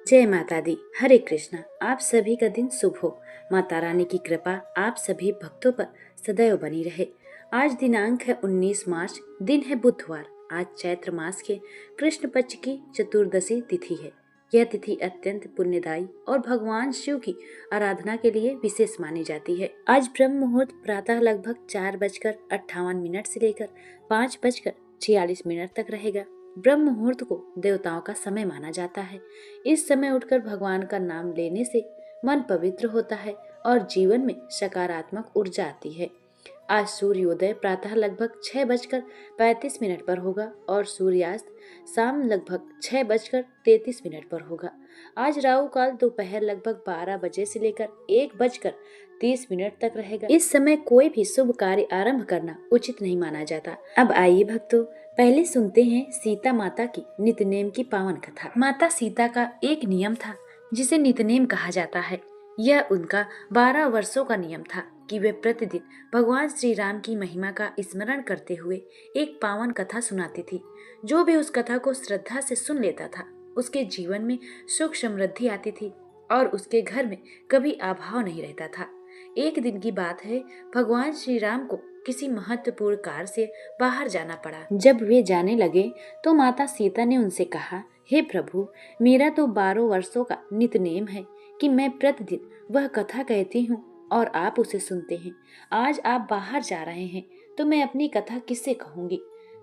जय माता दी। हरे कृष्णा। आप सभी का दिन शुभ हो। माता रानी की कृपा आप सभी भक्तों पर सदैव बनी रहे। आज दिनांक है 19 मार्च, दिन है बुधवार। आज चैत्र मास के कृष्ण पक्ष की चतुर्दशी तिथि है। यह तिथि अत्यंत पुण्यदायी और भगवान शिव की आराधना के लिए विशेष मानी जाती है। आज ब्रह्म मुहूर्त प्रातः लगभग 4:58 से लेकर 5:46 तक रहेगा। ब्रह्म मुहूर्त को देवताओं का समय माना जाता है। इस समय उठकर भगवान का नाम लेने से मन पवित्र होता है और जीवन में सकारात्मक ऊर्जा आती है। आज सूर्योदय प्रातः लगभग 6:35 पर होगा और सूर्यास्त शाम लगभग 6:33 पर होगा। आज राहु काल दोपहर लगभग 12 बजे से लेकर 1:30 तक रहेगा। इस समय कोई भी शुभ कार्य आरंभ करना उचित नहीं माना जाता। अब आइए भक्तों, पहले सुनते हैं सीता माता की नित्यनेम की पावन कथा। माता सीता का एक नियम था जिसे नित्यनेम कहा जाता है। यह उनका 12 वर्षों का नियम था कि वे प्रतिदिन भगवान श्री राम की महिमा का स्मरण करते हुए एक पावन कथा सुनाती थी। जो भी उस कथा को श्रद्धा से सुन लेता था, उसके जीवन में सुख समृद्धि आती थी और उसके घर में कभी अभाव नहीं रहता था। एक दिन की बात है, भगवान श्री राम को किसी महत्वपूर्ण कार्य से बाहर जाना पड़ा। जब वे जाने लगे तो माता सीता ने उनसे कहा, हे प्रभु, मेरा तो 12 वर्षों का नित्यनेम है कि मैं प्रतिदिन वह कथा कहती हूँ और आप उसे सुनते हैं। आज आप बाहर जा रहे हैं तो मैं अपनी कथा किससे कहूँगी।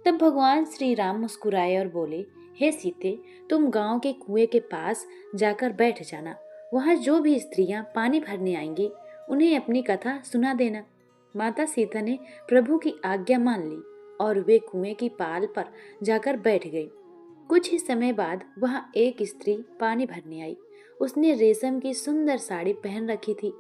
तब भगवान श्री राम मुस्कुराए और बोले, हे सीते, तुम गांव के कुएं के पास जाकर बैठ जाना। वहाँ जो भी स्त्रियां पानी भरने आएंगी उन्हें अपनी कथा सुना देना। माता सीता ने प्रभु की आज्ञा मान ली और वे कुएं की पाल पर जाकर बैठ गई। कुछ ही समय बाद वहाँ एक स्त्री पानी भरने आई। उसने रेशम की सुंदर साड़ी पहन रखी थी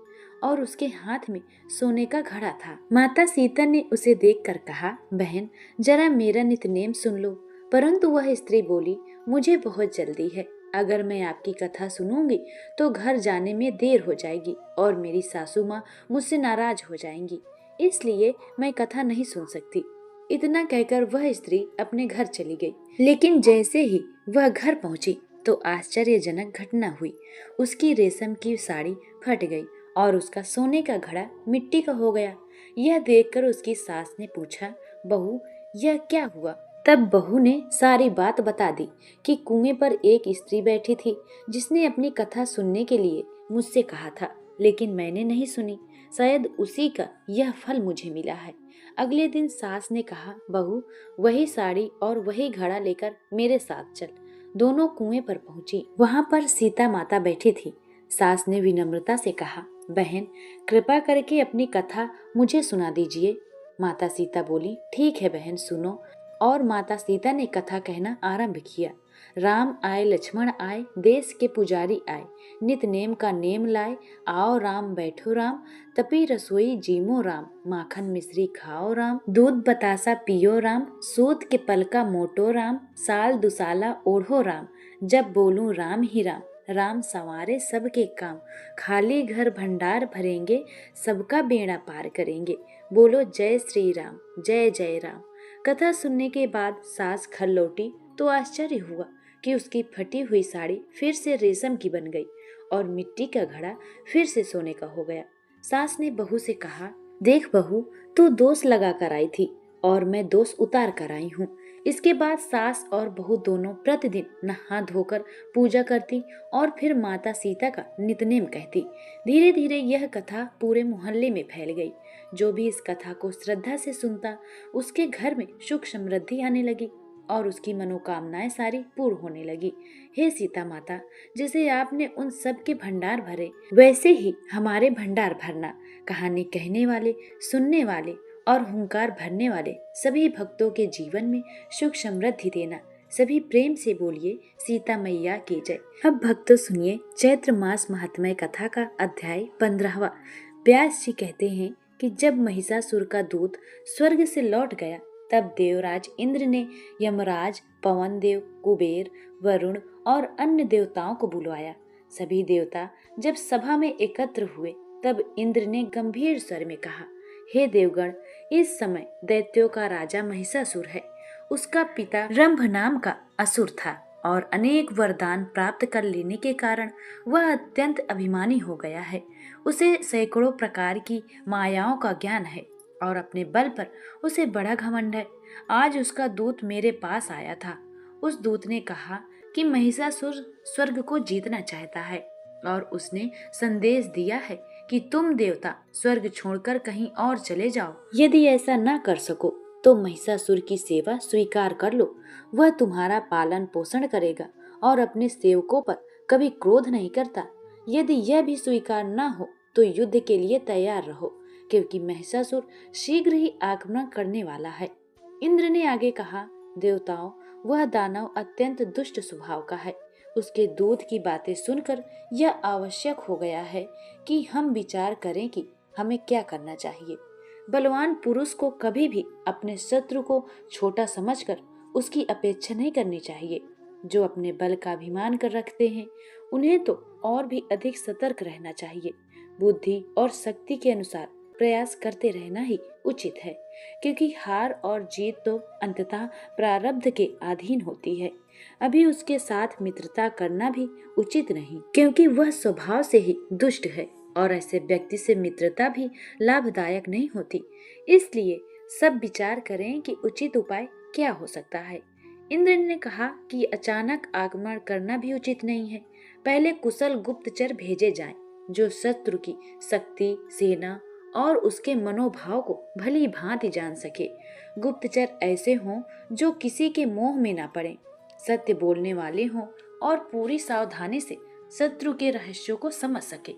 और उसके हाथ में सोने का घड़ा था। माता सीता ने उसे देखकर कहा, बहन, जरा मेरा नित्यनेम सुन लो। परंतु वह स्त्री बोली, मुझे बहुत जल्दी है। अगर मैं आपकी कथा सुनूंगी तो घर जाने में देर हो जाएगी और मेरी सासू माँ मुझसे नाराज हो जाएंगी, इसलिए मैं कथा नहीं सुन सकती। इतना कहकर वह स्त्री अपने घर चली गई। लेकिन जैसे ही वह घर पहुंची तो आश्चर्यजनक घटना हुई। उसकी रेशम की साड़ी फट गई और उसका सोने का घड़ा मिट्टी का हो गया। यह देखकर उसकी सास ने पूछा, बहू, यह क्या हुआ? तब बहू ने सारी बात बता दी कि कुएं पर एक स्त्री बैठी थी जिसने अपनी कथा सुनने के लिए मुझसे कहा था, लेकिन मैंने नहीं सुनी। शायद उसी का यह फल मुझे मिला है। अगले दिन सास ने कहा, बहू, वही साड़ी और वही घड़ा लेकर मेरे साथ चल। दोनों कुएं पर पहुंची। वहां पर सीता माता बैठी थी। सास ने विनम्रता से कहा, बहन, कृपा करके अपनी कथा मुझे सुना दीजिए। माता सीता बोली, ठीक है बहन, सुनो। और माता सीता ने कथा कहना आरंभ किया। राम आए, लक्ष्मण आए, देश के पुजारी आए, नित नेम का नेम लाए, आओ राम बैठो राम, तपी रसोई जीमो राम, माखन मिश्री खाओ राम, दूध बतासा पियो राम, सूत के पलका मोटो राम, साल दुसाला ओढ़ो राम, जब बोलूं राम ही राम, राम संवारे सबके काम, खाली घर भंडार भरेंगे, सबका बेड़ा पार करेंगे, बोलो जय श्री राम, जय जय राम। कथा सुनने के बाद सास घर लौटी तो आश्चर्य हुआ कि उसकी फटी हुई साड़ी फिर से रेशम की बन गई और मिट्टी का घड़ा फिर से सोने का हो गया। सास ने बहू से कहा, देख बहू, तू दोष लगा कर आई थी और मैं दोष उतार कर आई हूँ। इसके बाद सास और बहू दोनों प्रतिदिन नहा धोकर पूजा करती और फिर माता सीता का नित्यनेम कहती। धीरे धीरे यह कथा पूरे मोहल्ले में फैल गई। जो भी इस कथा को श्रद्धा से सुनता, उसके घर में सुख समृद्धि आने लगी और उसकी मनोकामनाएं सारी पूर्ण होने लगी। हे सीता माता, जैसे आपने उन सब के भंडार भरे, वैसे ही हमारे भंडार भरना। कहानी कहने वाले, सुनने वाले और हुंकार भरने वाले सभी भक्तों के जीवन में सुख समृद्धि देना। सभी प्रेम से बोलिए, सीता मैया की जय। अब भक्तों सुनिए चैत्र मास महात्म्य कथा का अध्याय 15वां। व्यास जी कहते हैं कि जब महिषासुर का दूत स्वर्ग से लौट गया, तब देवराज इंद्र ने यमराज, पवन देव, कुबेर, वरुण और अन्य देवताओं को बुलवाया। सभी देवता जब सभा में एकत्र हुए, तब इंद्र ने गंभीर स्वर में कहा, हे देवगण, इस समय दैत्यों का राजा महिषासुर है। उसका पिता रंभ नाम का असुर था। और अनेक वरदान प्राप्त कर लेने के कारण वह अत्यंत अभिमानी हो गया है। उसे सैकड़ों प्रकार की मायाओं का ज्ञान है और अपने बल पर उसे बड़ा घमंड है। आज उसका दूत मेरे पास आया था। उस दूत ने कहा कि महिषासुर स्वर्ग को जीतना चाहता है और उसने संदेश दिया है कि तुम देवता स्वर्ग छोड़कर कहीं और चले जाओ। यदि ऐसा न कर सको तो महिषासुर की सेवा स्वीकार कर लो। वह तुम्हारा पालन पोषण करेगा और अपने सेवकों पर कभी क्रोध नहीं करता। यदि यह भी स्वीकार न हो तो युद्ध के लिए तैयार रहो, क्योंकि महिषासुर शीघ्र ही आक्रमण करने वाला है। इंद्र ने आगे कहा, देवताओं, वह दानव अत्यंत दुष्ट स्वभाव का है। उसके दूत की बातें सुनकर यह आवश्यक हो गया है कि हम विचार करें कि हमें क्या करना चाहिए। बलवान पुरुष को कभी भी अपने शत्रु को छोटा समझकर उसकी अपेक्षा नहीं करनी चाहिए। जो अपने बल का अभिमान कर रखते हैं उन्हें तो और भी अधिक सतर्क रहना चाहिए। बुद्धि और शक्ति के अनुसार प्रयास करते रहना ही उचित है, क्योंकि हार और जीत तो अंततः प्रारब्ध के अधीन होती है। अभी उसके साथ मित्रता करना भी उचित नहीं, क्योंकि वह स्वभाव से ही दुष्ट है और ऐसे व्यक्ति से मित्रता भी लाभदायक नहीं होती। इसलिए सब विचार करें कि उचित उपाय क्या हो सकता है। इंद्र ने कहा कि अचानक आक्रमण करना भी उचित नहीं है। पहले कुशल गुप्तचर भेजे जाएं, जो शत्रु की शक्ति, सेना और उसके मनोभाव को भली भांति जान सके। गुप्तचर ऐसे हों जो किसी के मोह में ना पड़े, सत्य बोलने वाले हों और पूरी सावधानी से शत्रु के रहस्यों को समझ सके।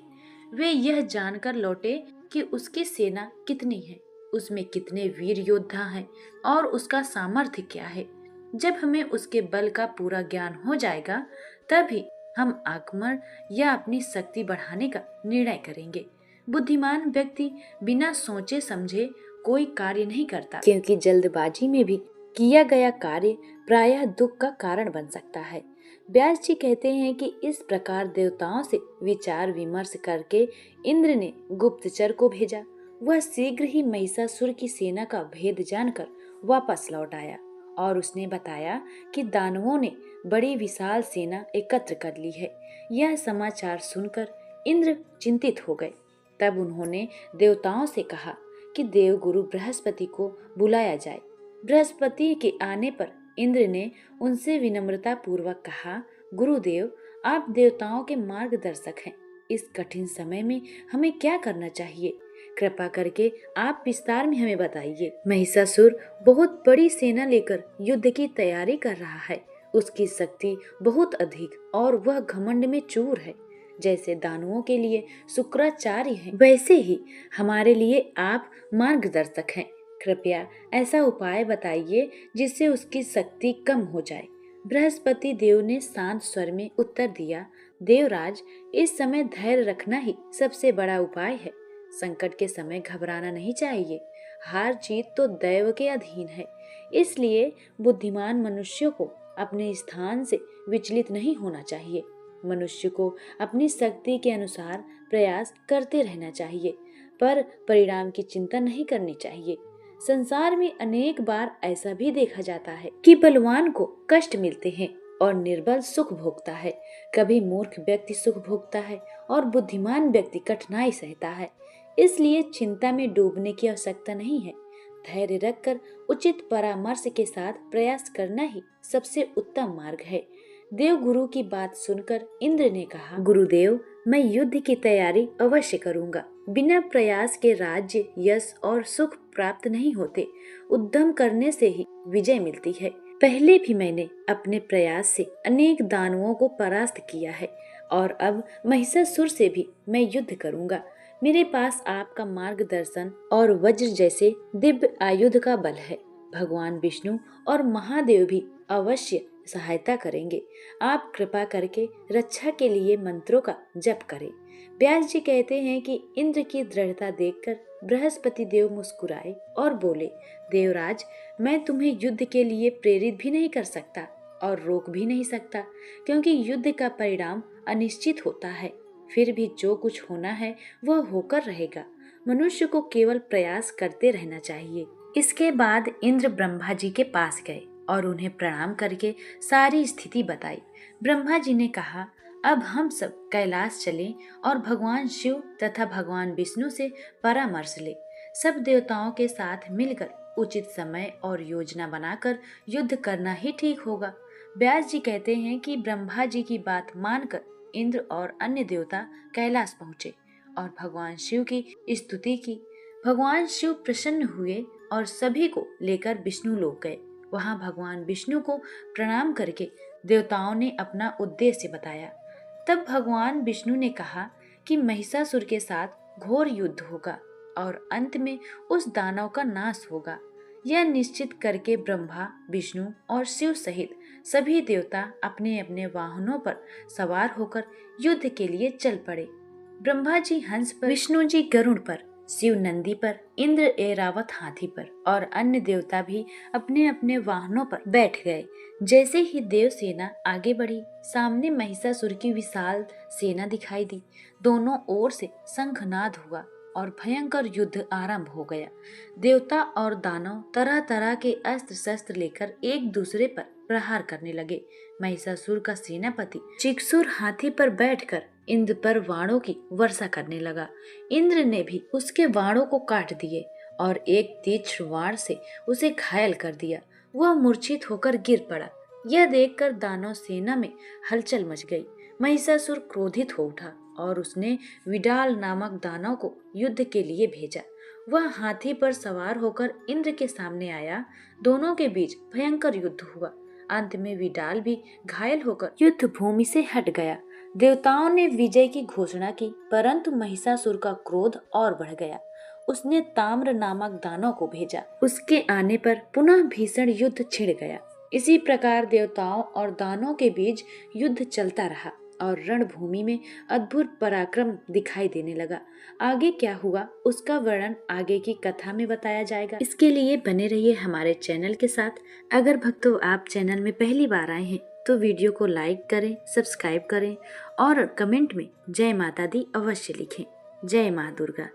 वे यह जानकर लौटे कि उसकी सेना कितनी है, उसमें कितने वीर योद्धा हैं और उसका सामर्थ्य क्या है। जब हमें उसके बल का पूरा ज्ञान हो जाएगा, तभी हम आक्रमण या अपनी शक्ति बढ़ाने का निर्णय करेंगे। बुद्धिमान व्यक्ति बिना सोचे समझे कोई कार्य नहीं करता, क्योंकि जल्दबाजी में भी किया गया कार्य प्रायः दुख का कारण बन सकता है। व्यास जी कहते हैं कि इस प्रकार देवताओं से विचार विमर्श करके इंद्र ने गुप्तचर को भेजा। वह शीघ्र ही महिषासुर की सेना का भेद जानकर वापस लौट आया और उसने बताया कि दानवों ने बड़ी विशाल सेना एकत्र कर ली है। यह समाचार सुनकर इंद्र चिंतित हो गए। तब उन्होंने देवताओं से कहा कि देवगुरु बृहस्पति को बुलाया जाए। बृहस्पति के आने पर इंद्र ने उनसे विनम्रता पूर्वक कहा, गुरुदेव, आप देवताओं के मार्गदर्शक हैं। इस कठिन समय में हमें क्या करना चाहिए? कृपा करके आप विस्तार में हमें बताइए। महिषासुर बहुत बड़ी सेना लेकर युद्ध की तैयारी कर रहा है। उसकी शक्ति बहुत अधिक और वह घमंड में चूर है। जैसे दानवों के लिए शुक्राचार्य हैं, वैसे ही हमारे लिए आप मार्गदर्शक हैं। कृपया ऐसा उपाय बताइए जिससे उसकी शक्ति कम हो जाए। बृहस्पति देव ने शांत स्वर में उत्तर दिया, देवराज, इस समय धैर्य रखना ही सबसे बड़ा उपाय है। संकट के समय घबराना नहीं चाहिए। हार जीत तो दैव के अधीन है। इसलिए बुद्धिमान मनुष्यों को अपने स्थान से विचलित नहीं होना चाहिए। मनुष्य को अपनी शक्ति के अनुसार प्रयास करते रहना चाहिए, पर परिणाम की चिंता नहीं करनी चाहिए। संसार में अनेक बार ऐसा भी देखा जाता है कि बलवान को कष्ट मिलते हैं और निर्बल सुख भोगता है। कभी मूर्ख व्यक्ति सुख भोगता है और बुद्धिमान व्यक्ति कठिनाई सहता है। इसलिए चिंता में डूबने की आवश्यकता नहीं है। धैर्य रखकर उचित परामर्श के साथ प्रयास करना ही सबसे उत्तम मार्ग है। देवगुरु की बात सुनकर इंद्र ने कहा, गुरुदेव, मैं युद्ध की तैयारी अवश्य करूंगा। बिना प्रयास के राज्य, यश और सुख प्राप्त नहीं होते। उद्यम करने से ही विजय मिलती है। पहले भी मैंने अपने प्रयास से अनेक दानवों को परास्त किया है और अब महिषासुर से भी मैं युद्ध करूंगा। मेरे पास आपका मार्गदर्शन और वज्र जैसे दिव्य आयुध का बल है। भगवान विष्णु और महादेव भी अवश्य सहायता करेंगे। आप कृपा करके रक्षा के लिए मंत्रों का जप करें। व्यास जी कहते हैं कि इंद्र की दृढ़ता देखकर बृहस्पति देव मुस्कुराए और बोले, देवराज, मैं तुम्हें युद्ध के लिए प्रेरित भी नहीं कर सकता और रोक भी नहीं सकता, क्योंकि युद्ध का परिणाम अनिश्चित होता है। फिर भी जो कुछ होना है वह होकर रहेगा। मनुष्य को केवल प्रयास करते रहना चाहिए। इसके बाद इंद्र ब्रह्मा जी के पास गए और उन्हें प्रणाम करके सारी स्थिति बताई। ब्रह्मा जी ने कहा, अब हम सब कैलाश चलें और भगवान शिव तथा भगवान विष्णु से परामर्श ले। सब देवताओं के साथ मिलकर उचित समय और योजना बनाकर युद्ध करना ही ठीक होगा। व्यास जी कहते हैं कि ब्रह्मा जी की बात मानकर इंद्र और अन्य देवता कैलाश पहुँचे और भगवान शिव की स्तुति की। भगवान शिव प्रसन्न हुए और सभी को लेकर विष्णु लोक गए। वहां भगवान विष्णु को प्रणाम करके देवताओं ने अपना उद्देश्य बताया। तब भगवान विष्णु ने कहा कि महिषासुर के साथ घोर युद्ध होगा और अंत में उस दानव का नाश होगा। यह निश्चित करके ब्रह्मा, विष्णु और शिव सहित सभी देवता अपने अपने वाहनों पर सवार होकर युद्ध के लिए चल पड़े। ब्रह्मा जी हंस पर, विष्णु जी गरुड़ पर, शिव नंदी पर, इंद्र ऐरावत हाथी पर और अन्य देवता भी अपने अपने वाहनों पर बैठ गए। जैसे ही देव सेना आगे बढ़ी, सामने महिषासुर की विशाल सेना दिखाई दी। दोनों ओर से शंखनाद हुआ और भयंकर युद्ध आरंभ हो गया। देवता और दानव तरह तरह के अस्त्र शस्त्र लेकर एक दूसरे पर प्रहार करने लगे। महिषासुर का सेनापति चिक्सुर हाथी पर बैठकर इंद्र पर वाणों की वर्षा करने लगा। इंद्र ने भी उसके वाणों को काट दिए और एक तीक्ष्ण वाण से उसे घायल कर दिया। वह मूर्छित होकर गिर पड़ा। यह देखकर दानव सेना में हलचल मच गई। महिषासुर क्रोधित हो उठा और उसने विडाल नामक दानव को युद्ध के लिए भेजा। वह हाथी पर सवार होकर इंद्र के सामने आया। दोनों के बीच भयंकर युद्ध हुआ। अंत में विडाल भी घायल होकर युद्ध भूमि से हट गया। देवताओं ने विजय की घोषणा की, परंतु महिषासुर का क्रोध और बढ़ गया। उसने ताम्र नामक दानव को भेजा। उसके आने पर पुनः भीषण युद्ध छिड़ गया। इसी प्रकार देवताओं और दानवों के बीच युद्ध चलता रहा और रणभूमि में अद्भुत पराक्रम दिखाई देने लगा। आगे क्या हुआ उसका वर्णन आगे की कथा में बताया जाएगा। इसके लिए बने रहिए हमारे चैनल के साथ। अगर भक्तों आप चैनल में पहली बार आए हैं तो वीडियो को लाइक करें, सब्सक्राइब करें और कमेंट में जय माता दी अवश्य लिखें। जय माँ दुर्गा।